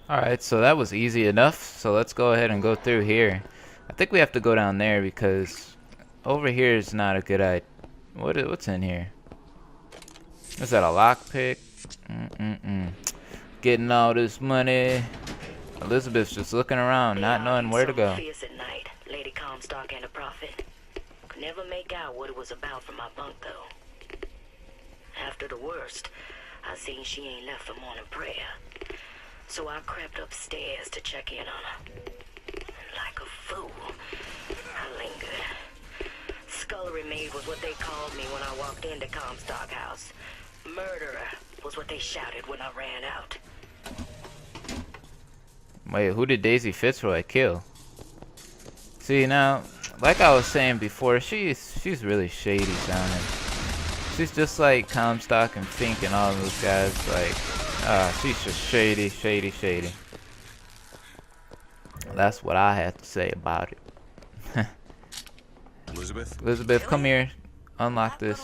Alright, so that was easy enough. So let's go ahead and go through here. I think we have to go down there because over here is not a good idea. What's in here? Is that a lockpick? Getting all this money. Elizabeth's just looking around, not knowing where to go. Fierce at night, Lady Comstock and a prophet. Could never make out what it was about from my bunk though. After the worst, I seen she ain't left for morning prayer. So I crept upstairs to check in on her. Like a fool, I lingered. Scullery maid was what they called me when I walked into Comstock House. Murderer was what they shouted when I ran out. Wait, who did Daisy Fitzroy kill? See now, like I was saying before, she's really shady sounding. She's just like Comstock and Fink and all those guys. Like, she's just shady, shady, shady. That's what I have to say about it. Elizabeth, come here. Unlock this.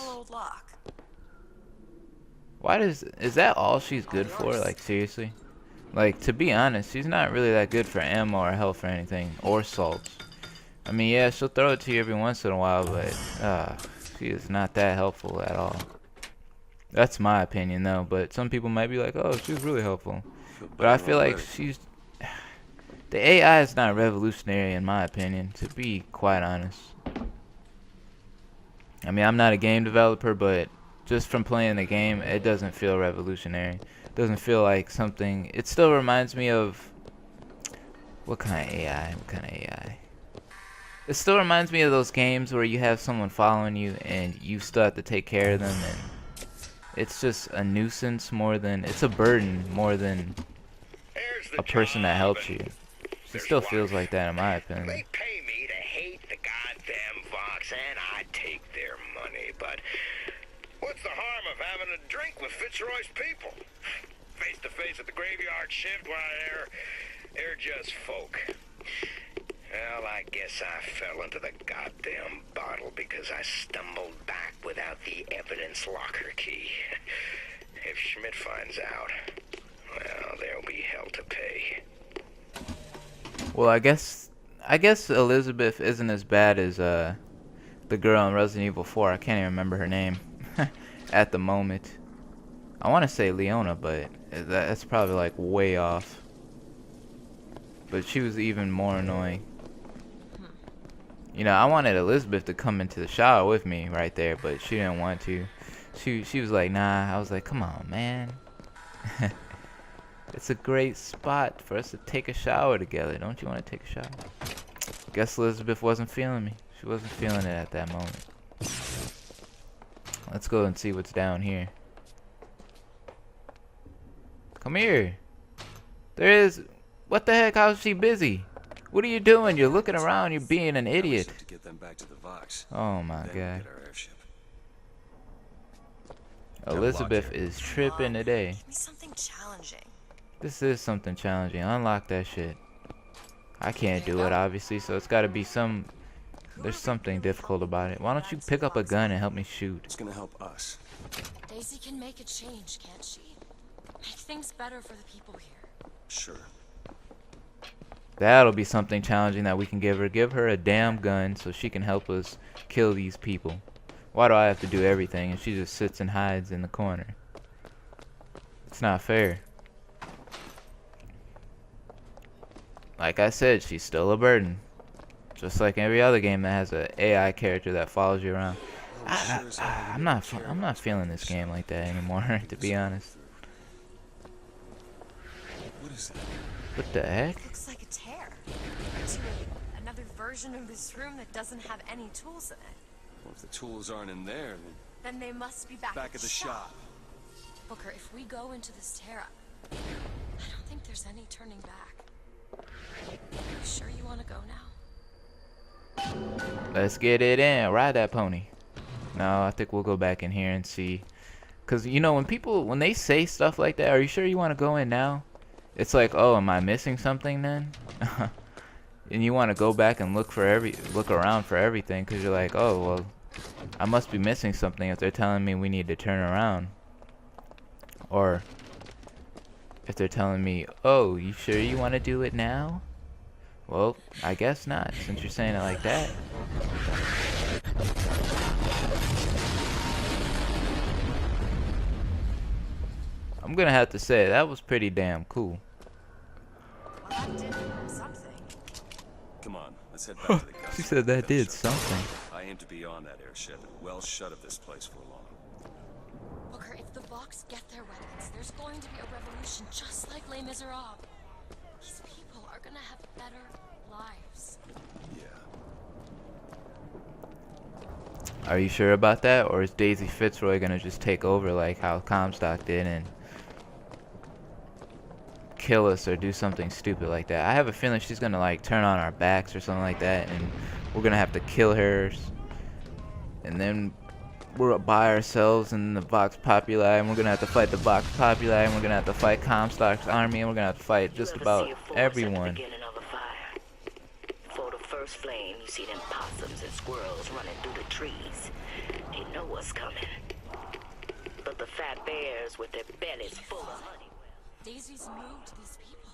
Is that all she's good for? Like, seriously? Like, to be honest, she's not really that good for ammo or health or anything. Or salts. I mean, yeah, she'll throw it to you every once in a while, but she is not that helpful at all. That's my opinion, though. But some people might be like, oh, she's really helpful. But I feel like the AI is not revolutionary, in my opinion, to be quite honest. I mean, I'm not a game developer, but just from playing the game, it doesn't feel revolutionary. It doesn't feel like something. It still reminds me of what kind of AI? What kind of AI? It still reminds me of those games where you have someone following you and you still have to take care of them, and it's just a nuisance more than it's a burden more than a person that helps you. It still feels like that in my opinion. They pay me to hate the goddamn Vox, and I take their money, but what's the harm of having a drink with Fitzroy's people? Face to face at the graveyard shift, why they're just folk. Well, I guess I fell into the goddamn bottle because I stumbled back without the evidence locker key. If Schmidt finds out, well, there'll be hell to pay. Well, I guess Elizabeth isn't as bad as the girl in Resident Evil 4. I can't even remember her name at the moment. I want to say Leona, but that's probably like way off. But she was even more annoying. You know, I wanted Elizabeth to come into the shower with me right there, but she didn't want to. She was like, nah. I was like, come on, man. It's a great spot for us to take a shower together. Don't you want to take a shower? Guess Elizabeth wasn't feeling me. She wasn't feeling it at that moment. Let's go and see what's down here. Come here. There is... What the heck? How's she busy? What are you doing? You're looking around. You're being an idiot. Oh my god. Elizabeth is tripping today. Give me something challenging. This is something challenging. Unlock that shit. I can't do it, obviously, so it's gotta be some... There's something difficult about it. Why don't you pick up a gun and help me shoot? It's gonna help us. Daisy can make a change, can't she? Make things better for the people here. Sure. That'll be something challenging that we can give her. Give her a damn gun so she can help us kill these people. Why do I have to do everything and she just sits and hides in the corner? It's not fair. Like I said, she's still a burden. Just like every other game that has an AI character that follows you around. I'm not feeling this game like that anymore, to be honest. What is that? What the heck? Looks like a tear. To another version of this room that doesn't have any tools in it. Well, if the tools aren't in there, Then they must be back back at the shop. Booker, if we go into this tear, I don't think there's any turning back. You sure you want to go now? Let's get it in. Ride that pony. No, I think we'll go back in here and see. Because, you know, when they say stuff like that, are you sure you want to go in now? It's like, oh, am I missing something then? And you want to go back and look around for everything because you're like, oh, well, I must be missing something if they're telling me we need to turn around. Or If they're telling me, oh, you sure you want to do it now? Well, I guess not, since you're saying it like that. I'm gonna have to say, that was pretty damn cool. Well, that did something. Come on, let's head back to the She guns. said that Gotta did shut something. I aim to be on that airship and well shut of this place for long. Booker, if the Vox get their weapons, there's going to be a revolution just like Les Miserables. These people are gonna have better lives. Yeah. Are you sure about that? Or is Daisy Fitzroy gonna just take over like how Comstock did and kill us or do something stupid like that? I have a feeling she's gonna like turn on our backs or something like that, and we're gonna have to kill her, and then we're by ourselves in the Vox Populi, and we're gonna have to fight the Vox Populi, and we're gonna have to fight Comstock's army, and we're gonna have to fight You just ever about see a forest everyone. At the beginning of a fire? Before the first flame, you see them possums and squirrels running through the trees. They know what's coming. But the fat bears with their bellies full of honey. Daisy's moved these people.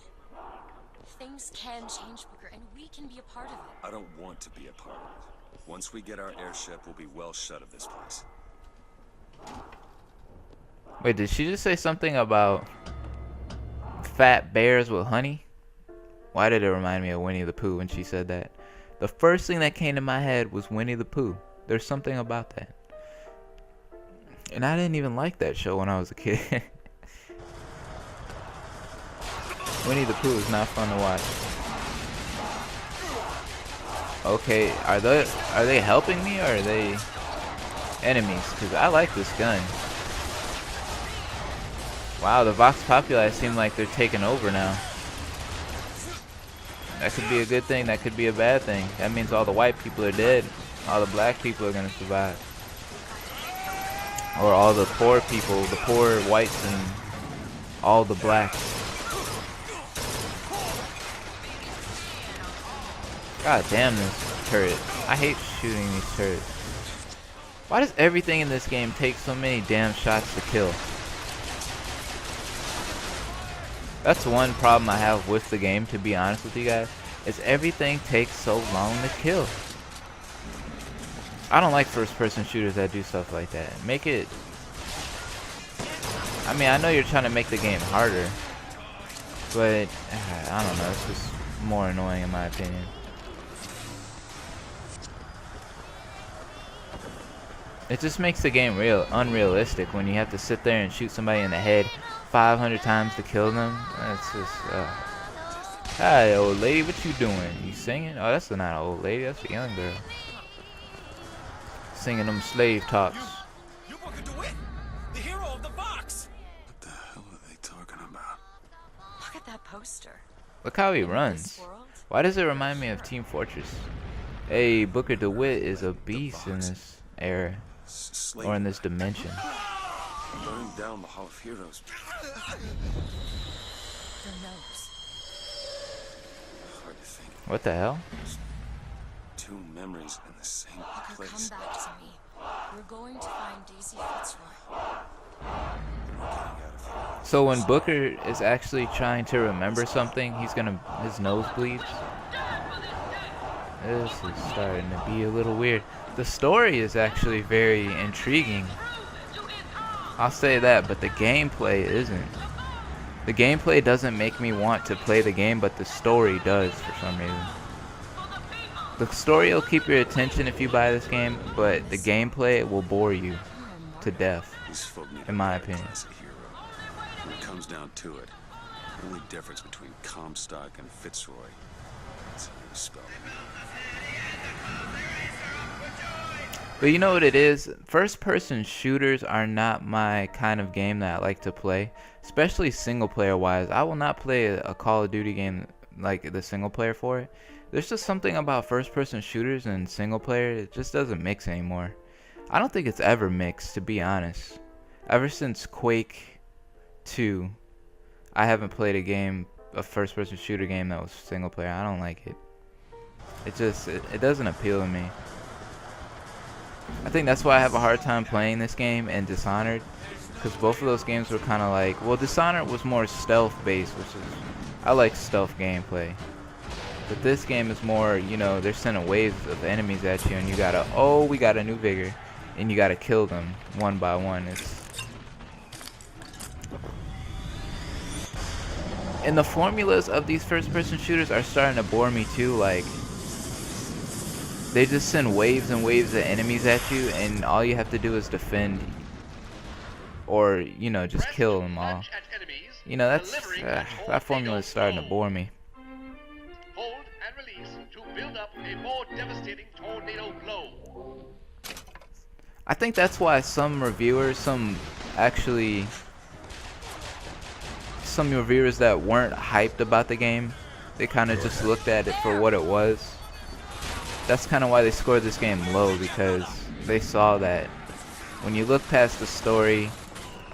Things can change, Booker, and we can be a part of it. I don't want to be a part of it. Once we get our airship, we'll be well shut of this place. Wait, did she just say something about fat bears with honey? Why did it remind me of Winnie the Pooh when she said that? The first thing that came to my head was Winnie the Pooh. There's something about that. And I didn't even like that show when I was a kid. Winnie the Pooh is not fun to watch. Okay, are they helping me or are they enemies? Because I like this gun. Wow, the Vox Populi seem like they're taking over now. That could be a good thing, that could be a bad thing. That means all the white people are dead. All the black people are gonna survive. Or all the poor people, the poor whites and all the blacks. God damn this turret. I hate shooting these turrets. Why does everything in this game take so many damn shots to kill? That's one problem I have with the game, to be honest with you guys, is everything takes so long to kill. I don't like first-person shooters that do stuff like that. Make it... I mean, I know you're trying to make the game harder, but I don't know, it's just more annoying in my opinion. It just makes the game unrealistic when you have to sit there and shoot somebody in the head 500 times to kill them. That's just, Hi, old lady, what you doing? You singing? Oh, that's not an old lady, that's a young girl. Singing them slave talks. You Booker DeWitt, the hero of the Vox. What the hell are they talking about? Look at that poster. Look how he In runs. this world, Why does it remind me of Team Fortress? Hey, Booker DeWitt is a beast in this era, or in this dimension. Burn down the Hall of Heroes. your nose. Hard to think. What the hell? Two memories in the same Booker, come place. back to me. We're going to find Daisy Fitzroy. Getting out of here. So when Booker is actually trying to remember something, his nose bleeds. This is starting to be a little weird. The story is actually very intriguing. I'll say that, but the gameplay isn't. The gameplay doesn't make me want to play the game, but the story does for some reason. The story will keep your attention if you buy this game, but the gameplay will bore you to death, These folk need in my a better opinion. class of hero. When it comes down to it, the only difference between Comstock and Fitzroy is how you spell it. But you know what it is? First-person shooters are not my kind of game that I like to play, especially single-player wise. I will not play a Call of Duty game like the single-player for it. There's just something about first-person shooters and single-player, it just doesn't mix anymore. I don't think it's ever mixed, to be honest. Ever since Quake 2, I haven't played a first-person shooter game that was single-player. I don't like it. It doesn't appeal to me. I think that's why I have a hard time playing this game and Dishonored, because both of those games were kind of like, well, Dishonored was more stealth based, which is, I like stealth gameplay. But this game is more, you know, they're sending waves of enemies at you, and you gotta, oh, we got a new vigor, and you gotta kill them one by one. And the formulas of these first-person shooters are starting to bore me too. Like, they just send waves and waves of enemies at you, and all you have to do is defend, or, you know, just kill them all. You know, that formula is starting to bore me. Hold and release to build up a more devastating tornado blow. I think that's why some reviewers, some reviewers that weren't hyped about the game, they kind of just looked at it for what it was. That's kind of why they scored this game low, because they saw that when you look past the story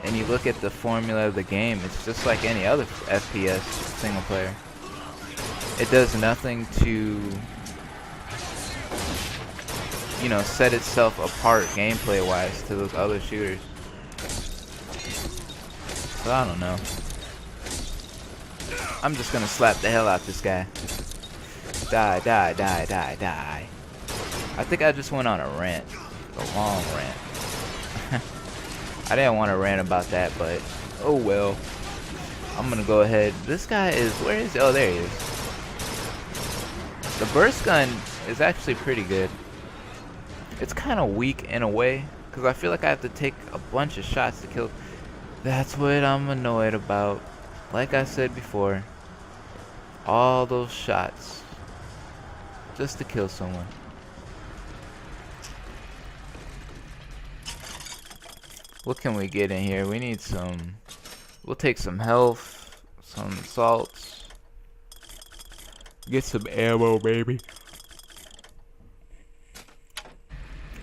and you look at the formula of the game, it's just like any other FPS single player. It does nothing to, you know, set itself apart gameplay wise to those other shooters. So I don't know. I'm just gonna slap the hell out this guy. Die, die, die, die, die. I think I just went on a rant. A long rant. I didn't want to rant about that, but oh well. I'm gonna go ahead. This guy is, where is he? Oh, there he is. The burst gun is actually pretty good. It's kind of weak in a way, because I feel like I have to take a bunch of shots to kill. That's what I'm annoyed about. Like I said before, all those shots just to kill someone. What can we get in here? We need some, we'll take some health, some salts, get some ammo, baby.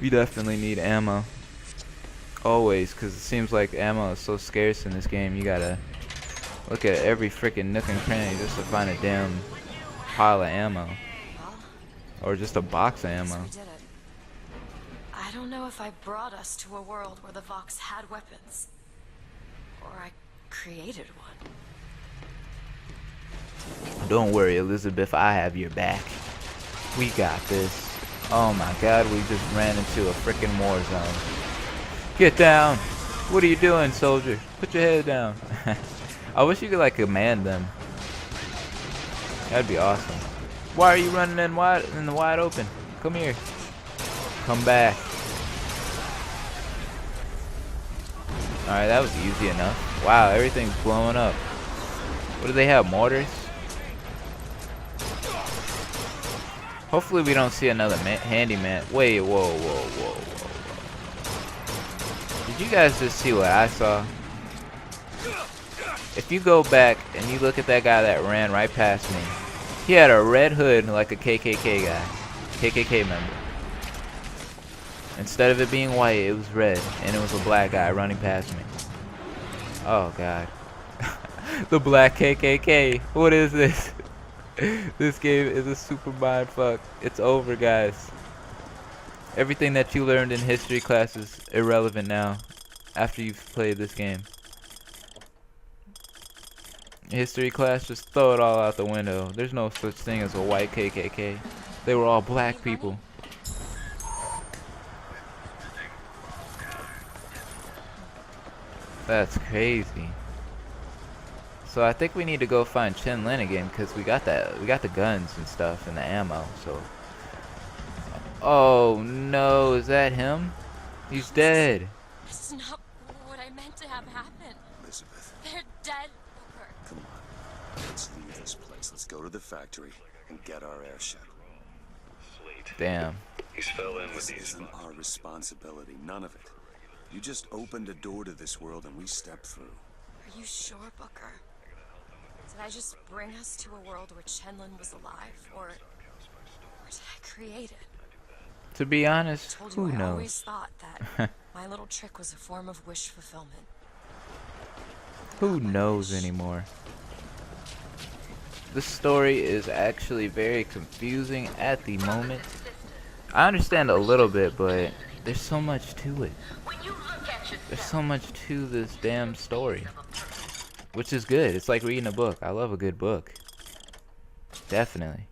We definitely need ammo. Always, because it seems like ammo is so scarce in this game. You gotta look at every freaking nook and cranny just to find a damn pile of ammo. Or just a box of ammo. We did it. I don't know if I brought us to a world where the Vox had weapons, or I created one. Don't worry, Elizabeth, I have your back. We got this. Oh my god, we just ran into a freaking war zone. Get down! What are you doing, soldier? Put your head down. I wish you could like command them. That'd be awesome. Why are you running in the wide open? Come here. Come back. Alright, that was easy enough. Wow, everything's blowing up. What do they have, mortars? Hopefully we don't see another handyman. Wait, whoa, whoa, whoa, whoa. Did you guys just see what I saw? If you go back and you look at that guy that ran right past me, he had a red hood like a KKK guy. KKK member. Instead of it being white, it was red, and it was a black guy running past me. Oh god. The black KKK. What is this? This game is a super mind fuck. It's over, guys. Everything that you learned in history class is irrelevant now after you've played this game. History class, just throw it all out the window. There's no such thing as a white KKK. They were all black people. That's crazy. So I think we need to go find Chen Lin again, because we got the guns and stuff and the ammo. So, oh no, is that him? He's dead. That's not what I meant to have happen. Elizabeth, They're dead. come on. Let's leave this place. Let's go to the factory and get our airship. Damn. He's fell in with This these. isn't our responsibility. None of it. You just opened a door to this world and we stepped through. Are you sure, Booker? Did I just bring us to a world where Chenlin was alive, or did I create it? To be honest, I told you who I always knows? thought that my little trick was a form of wish fulfillment. Who knows anymore? The story is actually very confusing at the moment. I understand a little bit, but there's so much to it. When you look at your There's so much to this damn story, which is good. It's like reading a book. I love a good book. Definitely.